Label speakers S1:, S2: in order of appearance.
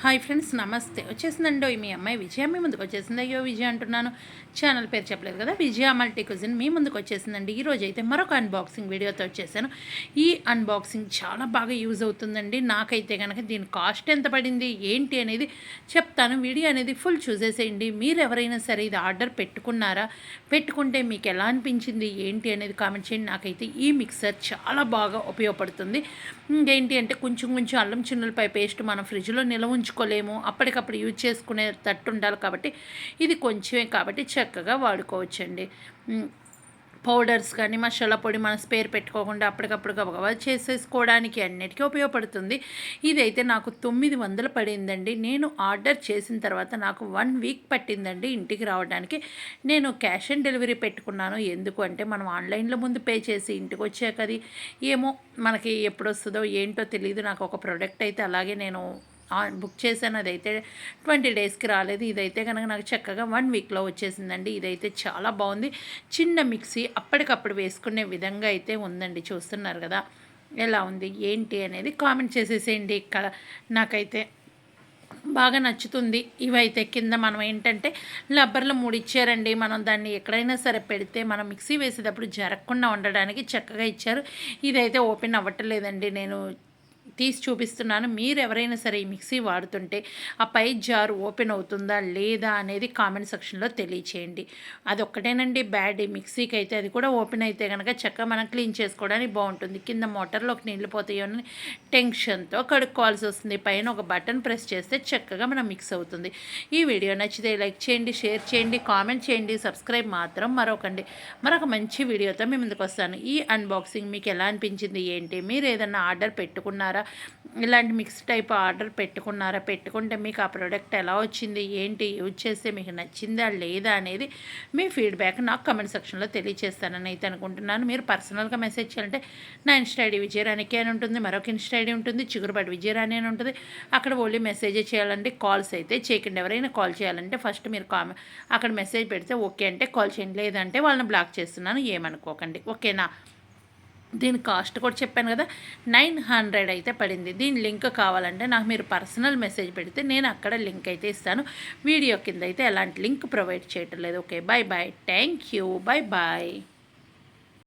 S1: Hi friends, నమస్తే. వచ్చేసిందండో మీ అమ్మాయి విజయ మీ ముందుకు వచ్చేసింది. అయ్యో విజయ అంటున్నాను, ఛానల్ పేరు చెప్పలేదు కదా. విజయ మల్టీ కుజిన్ మీ ముందుకు వచ్చేసిందండి. ఈరోజు అయితే మరొక అన్బాక్సింగ్ వీడియోతో వచ్చేసాను. ఈ అన్బాక్సింగ్ చాలా బాగా యూజ్ అవుతుందండి. నాకైతే కనుక దీని కాస్ట్ ఎంత పడింది ఏంటి అనేది చెప్తాను. వీడియో అనేది ఫుల్ చూసేసేయండి. మీరు ఎవరైనా సరే ఇది ఆర్డర్ పెట్టుకున్నారా, పెట్టుకుంటే మీకు ఎలా అనిపించింది ఏంటి అనేది కామెంట్ చేయండి. నాకైతే ఈ మిక్సర్ చాలా బాగా ఉపయోగపడుతుంది. ఇంకేంటి అంటే కొంచెం అల్లం చిన్నులపై పేస్ట్ మనం ఫ్రిడ్జ్లో నిల్వ ఉంచుకోలేము, అప్పటికప్పుడు యూజ్ చేసుకునే తట్టు ఉండాలి కాబట్టి ఇది కొంచెమే కాబట్టి చక్కగా వాడుకోవచ్చండి. పౌడర్స్ కానీ మసాలా పొడి మన స్పేర్ పెట్టుకోకుండా అప్పటికప్పుడు గబగబా చేసేసుకోవడానికి అన్నిటికీ ఉపయోగపడుతుంది. ఇదైతే నాకు 900 పడిందండి. నేను ఆర్డర్ చేసిన తర్వాత నాకు 1 వీక్ పట్టిందండి ఇంటికి రావడానికి. నేను క్యాష్ ఆన్ డెలివరీ పెట్టుకున్నాను. ఎందుకు అంటే మనం ఆన్లైన్లో ముందు పే చేసి ఇంటికి వచ్చాక అది ఏమో మనకి ఎప్పుడు వస్తుందో ఏంటో తెలియదు. నాకు ఒక ప్రోడక్ట్ అయితే అలాగే నేను బుక్ చేశాను, అదైతే 20 డేస్కి రాలేదు. ఇదైతే కనుక నాకు చక్కగా 1 వీక్లో వచ్చేసిందండి. ఇదైతే చాలా బాగుంది. చిన్న మిక్సీ అప్పటికప్పుడు వేసుకునే విధంగా అయితే ఉందండి. చూస్తున్నారు కదా ఎలా ఉంది ఏంటి అనేది కామెంట్ చేసేసేయండి. ఇక్కడ నాకైతే బాగా నచ్చుతుంది. ఇవైతే కింద మనం ఏంటంటే రబ్బర్లు 3 ఇచ్చారండి. మనం దాన్ని ఎక్కడైనా సరే పెడితే మనం మిక్సీ వేసేటప్పుడు జరగకుండా ఉండడానికి చక్కగా ఇచ్చారు. ఇదైతే ఓపెన్ అవ్వట్లేదండి, నేను తీసి చూపిస్తున్నాను. మీరు ఎవరైనా సరే ఈ మిక్సీ వాడుతుంటే ఆ పై జారు ఓపెన్ అవుతుందా లేదా అనేది కామెంట్ సెక్షన్లో తెలియచేయండి. అదొక్కటేనండి బ్యాడ్ ఈ మిక్సీకి అయితే. అది కూడా ఓపెన్ అయితే కనుక చక్కగా మనం క్లీన్ చేసుకోవడానికి బాగుంటుంది. కింద మోటార్లోకి నీళ్ళు పోతాయో అని టెన్షన్తో కడుక్కోవాల్సి వస్తుంది. పైన ఒక బటన్ ప్రెస్ చేస్తే చక్కగా మనం మిక్స్ అవుతుంది. ఈ వీడియో నచ్చితే లైక్ చేయండి, షేర్ చేయండి, కామెంట్ చేయండి, సబ్స్క్రైబ్ మాత్రం మరొకండి. మరొక మంచి వీడియోతో మీ ముందుకు వస్తాను. ఈ అన్బాక్సింగ్ మీకు ఎలా అనిపించింది ఏంటి, మీరు ఏదైనా ఆర్డర్ పెట్టుకున్నారా, ఇలాంటి మిక్స్ టైప్ ఆర్డర్ పెట్టుకున్నారా, పెట్టుకుంటే మీకు ఆ ప్రోడక్ట్ ఎలా వచ్చింది ఏంటి, యూజ్ చేస్తే మీకు నచ్చిందా లేదా అనేది మీ ఫీడ్బ్యాక్ నాకు కమెంట్ సెక్షన్లో తెలియజేస్తానని అయితే అనుకుంటున్నాను. మీరు పర్సనల్గా మెసేజ్ చేయాలంటే నా ఇన్స్టా ఐడి విజయరాణికి అని ఉంటుంది, మరొక ఇన్స్టా ఐడి ఉంటుంది చిగురుపాటి విజయరాణి అని ఉంటుంది. అక్కడ ఓన్లీ మెసేజ్ చేయాలంటే కాల్స్ అయితే చేయకండి. ఎవరైనా కాల్ చేయాలంటే ఫస్ట్ మీరు అక్కడ మెసేజ్ పెడితే ఓకే అంటే కాల్ చేయండి, లేదంటే వాళ్ళని బ్లాక్ చేస్తున్నాను ఏమనుకోకండి, ఓకేనా. దీని కాస్ట్ కూడా చెప్పాను కదా, 900 అయితే పడింది. దీని లింక్ కావాలంటే నాకు మీరు పర్సనల్ మెసేజ్ పెడితే నేను అక్కడ లింక్ అయితే ఇస్తాను. వీడియో కింద అయితే ఎలాంటి లింక్ ప్రొవైడ్ చేయటం లేదు. Okay, bye bye, thank you, bye bye.